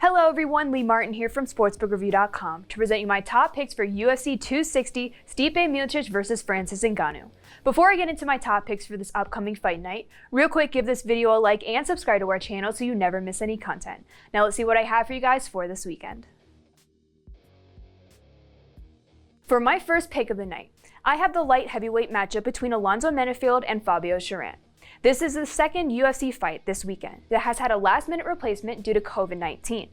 Hello everyone, Lee Martin here from SportsbookReview.com to present you my top picks for UFC 260 Stipe Miocic versus Francis Ngannou. Before I get into my top picks for this upcoming fight night, real quick, give this video a like and subscribe to our channel so you never miss any content. Now let's see what I have for you guys for this weekend. For my first pick of the night, I have the light heavyweight matchup between Alonzo Menifield and Fabio Cherant. This is the second UFC fight this weekend that has had a last-minute replacement due to COVID-19.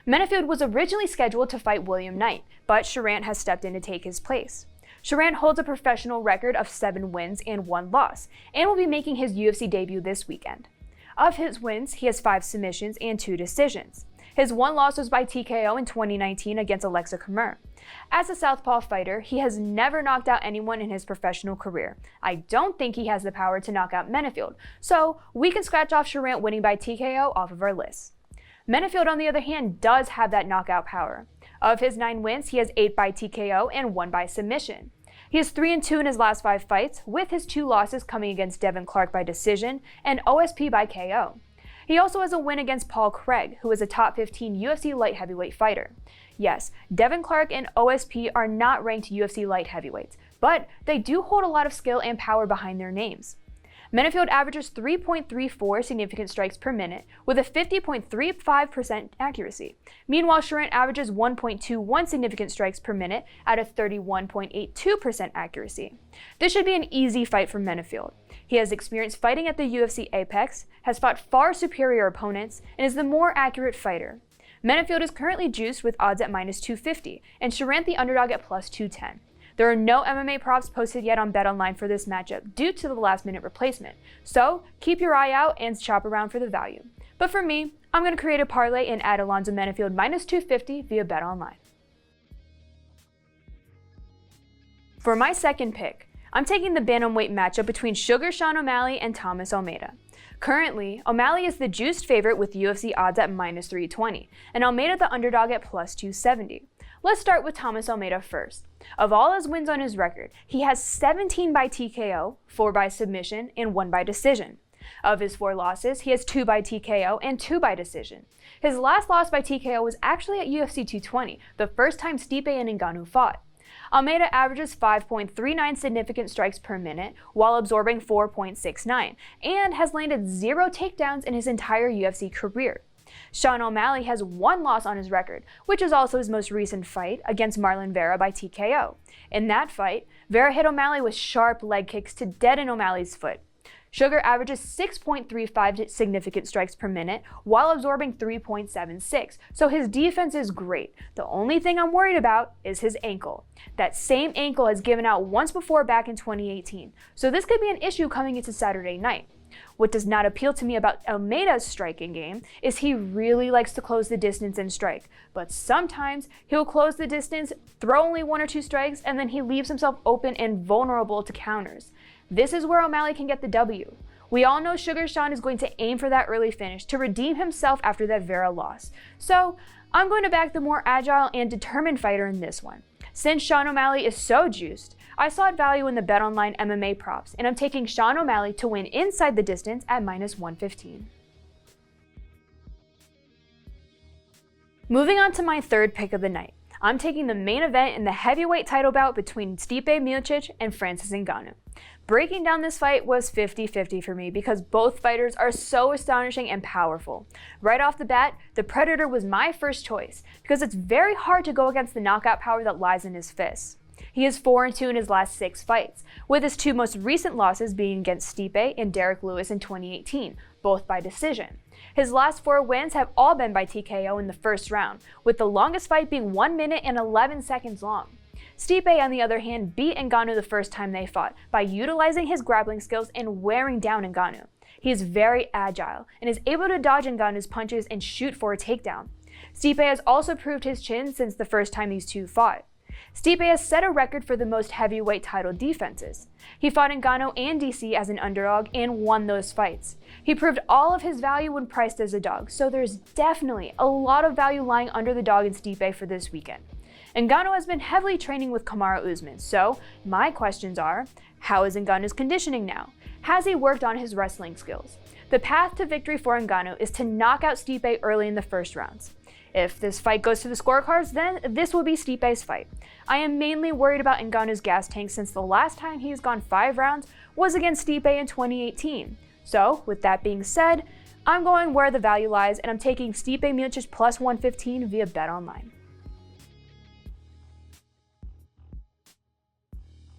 Menifield was originally scheduled to fight William Knight, but Cherant has stepped in to take his place. Cherant holds a professional record of 7 wins and 1 loss, and will be making his UFC debut this weekend. Of his wins, he has 5 submissions and 2 decisions. His one loss was by TKO in 2019 against Alexa Khmer. As a southpaw fighter, he has never knocked out anyone in his professional career. I don't think he has the power to knock out Menifield, so we can scratch off Cherant winning by TKO off of our list. Menifield, on the other hand, does have that knockout power. Of his 9 wins, he has 8 by TKO and 1 by submission. He is 3-2 in his last 5 fights, with his 2 losses coming against Devin Clark by decision and OSP by KO. He also has a win against Paul Craig, who is a top 15 UFC light heavyweight fighter. Yes, Devin Clark and OSP are not ranked UFC light heavyweights, but they do hold a lot of skill and power behind their names. Menifield averages 3.34 significant strikes per minute with a 50.35% accuracy. Meanwhile, Cherant averages 1.21 significant strikes per minute at a 31.82% accuracy. This should be an easy fight for Menifield. He has experience fighting at the UFC Apex, has fought far superior opponents, and is the more accurate fighter. Menifield is currently juiced with odds at -250, and Cherant the underdog at +210. There are no MMA props posted yet on BetOnline for this matchup due to the last-minute replacement, so keep your eye out and shop around for the value. But for me, I'm going to create a parlay and add Alonzo Menifield -250 via BetOnline. For my second pick, I'm taking the Bantamweight matchup between Sugar Sean O'Malley and Thomas Almeida. Currently, O'Malley is the juiced favorite with UFC odds at -320, and Almeida the underdog at +270. Let's start with Thomas Almeida first. Of all his wins on his record, he has 17 by TKO, 4 by submission, and 1 by decision. Of his 4 losses, he has 2 by TKO and 2 by decision. His last loss by TKO was actually at UFC 220, the first time Stipe and Ngannou fought. Almeida averages 5.39 significant strikes per minute while absorbing 4.69, and has landed 0 takedowns in his entire UFC career. Sean O'Malley has 1 loss on his record, which is also his most recent fight against Marlon Vera by TKO. In that fight, Vera hit O'Malley with sharp leg kicks to deaden O'Malley's foot. Sugar averages 6.35 significant strikes per minute while absorbing 3.76, so his defense is great. The only thing I'm worried about is his ankle. That same ankle has given out once before back in 2018, so this could be an issue coming into Saturday night. What does not appeal to me about Almeida's striking game is he really likes to close the distance and strike, but sometimes he'll close the distance, throw only 1 or 2 strikes, and then he leaves himself open and vulnerable to counters. This is where O'Malley can get the W. We all know Sugar Sean is going to aim for that early finish to redeem himself after that Vera loss. So I'm going to back the more agile and determined fighter in this one. Since Sean O'Malley is so juiced, I sought value in the BetOnline MMA props, and I'm taking Sean O'Malley to win inside the distance at -115. Moving on to my third pick of the night, I'm taking the main event in the heavyweight title bout between Stipe Miocic and Francis Ngannou. Breaking down this fight was 50-50 for me because both fighters are so astonishing and powerful. Right off the bat, the Predator was my first choice because it's very hard to go against the knockout power that lies in his fists. He is 4-2 in his last 6 fights, with his 2 most recent losses being against Stipe and Derek Lewis in 2018, both by decision. His last 4 wins have all been by TKO in the first round, with the longest fight being 1 minute and 11 seconds long. Stipe, on the other hand, beat Ngannou the first time they fought by utilizing his grappling skills and wearing down Ngannou. He is very agile and is able to dodge Ngannou's punches and shoot for a takedown. Stipe has also proved his chin since the first time these two fought. Stipe has set a record for the most heavyweight title defenses. He fought Ngannou and DC as an underdog and won those fights. He proved all of his value when priced as a dog, so there's definitely a lot of value lying under the dog in Stipe for this weekend. Ngannou has been heavily training with Kamaru Usman, so my questions are, how is Ngannou's conditioning now? Has he worked on his wrestling skills? The path to victory for Ngannou is to knock out Stipe early in the first rounds. If this fight goes to the scorecards, then this will be Stipe's fight. I am mainly worried about Ngannou's gas tank since the last time he's gone 5 rounds was against Stipe in 2018. So, with that being said, I'm going where the value lies, and I'm taking Stipe Miocic plus 115 via BetOnline.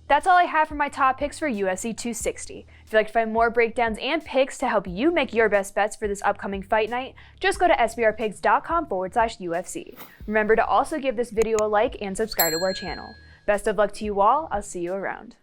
That's all I have for my top picks for UFC 260. If you'd like to find more breakdowns and picks to help you make your best bets for this upcoming fight night, just go to sbrpicks.com/UFC. Remember to also give this video a like and subscribe to our channel. Best of luck to you all. I'll see you around.